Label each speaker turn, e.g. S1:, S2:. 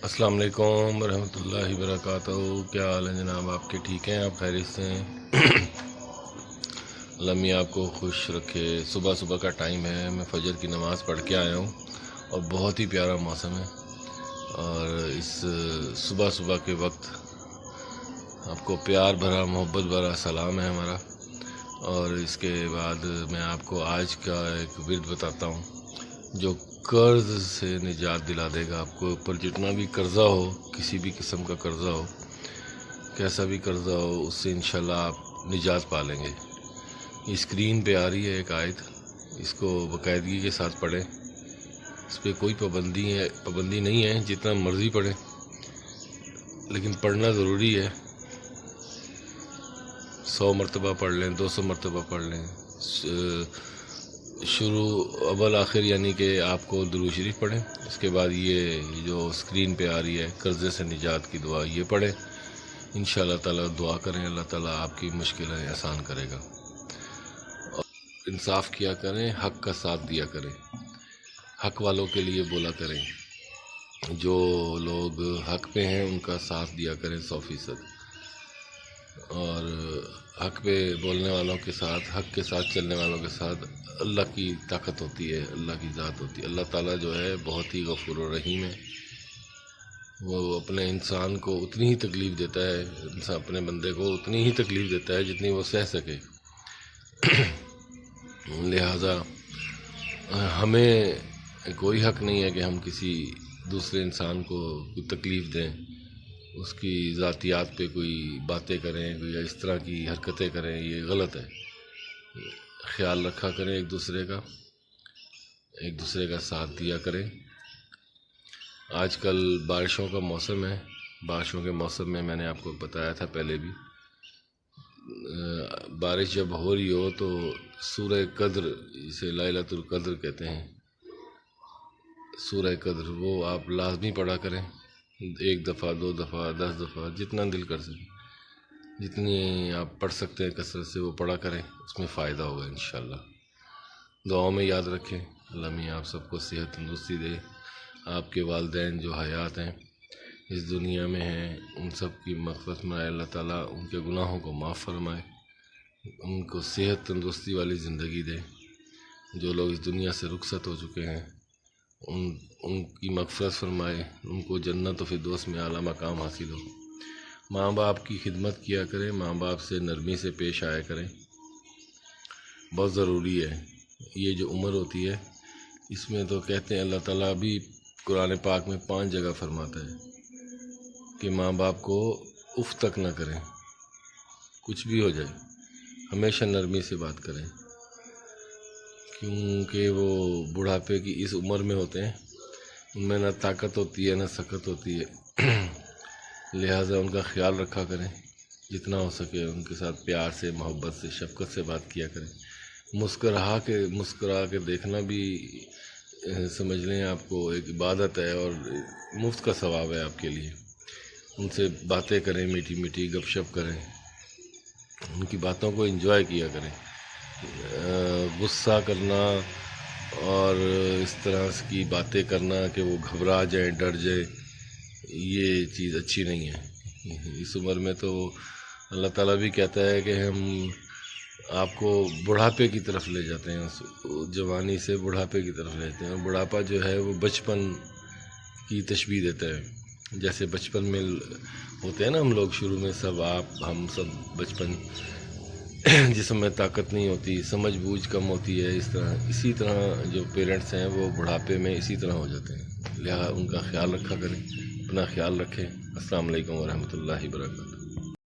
S1: السلام علیکم ورحمۃ اللہ وبرکاتہ۔ کیا حال ہے جناب؟ آپ کے ٹھیک ہیں؟ آپ خیریت سے ہیں؟ اللہ میاں آپ کو خوش رکھے۔ صبح صبح کا ٹائم ہے، میں فجر کی نماز پڑھ کے آیا ہوں اور بہت ہی پیارا موسم ہے، اور اس صبح صبح کے وقت آپ کو پیار بھرا محبت بھرا سلام ہے ہمارا۔ اور اس کے بعد میں آپ کو آج کا ایک ورد بتاتا ہوں جو قرض سے نجات دلا دے گا۔ آپ کو اوپر جتنا بھی قرضہ ہو، کسی بھی قسم کا قرضہ ہو، کیسا بھی قرضہ ہو، اس سے انشاءاللہ آپ نجات پا لیں گے۔ یہ اسکرین پہ آ رہی ہے ایک آیت، اس کو باقاعدگی کے ساتھ پڑھیں۔ اس پہ کوئی پابندی نہیں ہے، جتنا مرضی پڑھیں، لیکن پڑھنا ضروری ہے۔ 100 مرتبہ پڑھ لیں، 200 مرتبہ پڑھ لیں۔ شروع اول آخر یعنی کہ آپ کو درود شریف پڑھیں، اس کے بعد یہ جو اسکرین پہ آ رہی ہے قرضے سے نجات کی دعا، یہ پڑھیں۔ انشاءاللہ تعالیٰ دعا کریں، اللہ تعالیٰ آپ کی مشکلیں آسان کرے گا۔ اور انصاف کیا کریں، حق کا ساتھ دیا کریں، حق والوں کے لیے بولا کریں۔ جو لوگ حق پہ ہیں ان کا ساتھ دیا کریں 100%۔ اور حق پہ بولنے والوں کے ساتھ، حق کے ساتھ چلنے والوں کے ساتھ اللہ کی طاقت ہوتی ہے، اللہ کی ذات ہوتی ہے۔ اللہ تعالیٰ جو ہے بہت ہی غفور و رحیم ہے، وہ اپنے انسان کو اتنی ہی تکلیف دیتا ہے، اپنے بندے کو اتنی ہی تکلیف دیتا ہے جتنی وہ سہ سکے۔ لہٰذا ہمیں کوئی حق نہیں ہے کہ ہم کسی دوسرے انسان کو کوئی تکلیف دیں، اس کی ذاتیات پہ کوئی باتیں کریں، کوئی اس طرح کی حرکتیں کریں، یہ غلط ہے۔ خیال رکھا کریں ایک دوسرے کا ساتھ دیا کریں۔ آج کل بارشوں کا موسم ہے، بارشوں کے موسم میں نے آپ کو بتایا تھا پہلے بھی، بارش جب ہو رہی ہو تو سورہ قدر، اسے لیلۃ القدر کہتے ہیں، سورہ قدر، وہ آپ لازمی پڑھا کریں۔ 1 دفعہ 2 دفعہ 10 دفعہ جتنا دل کر سکے، جتنی آپ پڑھ سکتے ہیں کثرت سے وہ پڑھا کریں، اس میں فائدہ ہوگا انشاءاللہ۔ دعاؤں میں یاد رکھیں، اللہ میاں آپ سب کو صحت تندرستی دے۔ آپ کے والدین جو حیات ہیں، اس دنیا میں ہیں، ان سب کی مغفرت میں اللہ تعالیٰ ان کے گناہوں کو معاف فرمائے، ان کو صحت تندرستی والی زندگی دے۔ جو لوگ اس دنیا سے رخصت ہو چکے ہیں ان کی مغفرت فرمائے، ان کو جنت و فردوس میں اعلیٰ مقام حاصل ہو۔ ماں باپ کی خدمت کیا کریں، ماں باپ سے نرمی سے پیش آیا کریں، بہت ضروری ہے۔ یہ جو عمر ہوتی ہے، اس میں تو کہتے ہیں اللہ تعالیٰ بھی قرآن پاک میں 5 جگہ فرماتا ہے کہ ماں باپ کو اف تک نہ کریں، کچھ بھی ہو جائے ہمیشہ نرمی سے بات کریں، کیونکہ وہ بڑھاپے کی اس عمر میں ہوتے ہیں، ان میں نہ طاقت ہوتی ہے نہ سکت ہوتی ہے، لہٰذا ان کا خیال رکھا کریں، جتنا ہو سکے ان کے ساتھ پیار سے، محبت سے، شفقت سے بات کیا کریں۔ مسکرا کے دیکھنا بھی سمجھ لیں آپ کو ایک عبادت ہے اور مفت کا ثواب ہے آپ کے لیے۔ ان سے باتیں کریں، میٹھی میٹھی گپ شپ کریں، ان کی باتوں کو انجوائے کیا کریں۔ غصہ کرنا اور اس طرح کی باتیں کرنا کہ وہ گھبرا جائیں، ڈر جائیں، یہ چیز اچھی نہیں ہے۔ اس عمر میں تو اللہ تعالیٰ بھی کہتا ہے کہ ہم آپ کو بڑھاپے کی طرف لے جاتے ہیں، جوانی سے بڑھاپے کی طرف لے جاتے ہیں، اور بڑھاپا جو ہے وہ بچپن کی تشبیہ دیتا ہے۔ جیسے بچپن میں ہوتے ہیں نا ہم لوگ، شروع میں ہم سب بچپن جسم میں طاقت نہیں ہوتی، سمجھ بوجھ کم ہوتی ہے، اسی طرح جو پیرنٹس ہیں وہ بڑھاپے میں اسی طرح ہو جاتے ہیں، لہٰذا ان کا خیال رکھا کریں، اپنا خیال رکھیں۔ السلام علیکم ورحمۃ اللہ وبرکاتہ۔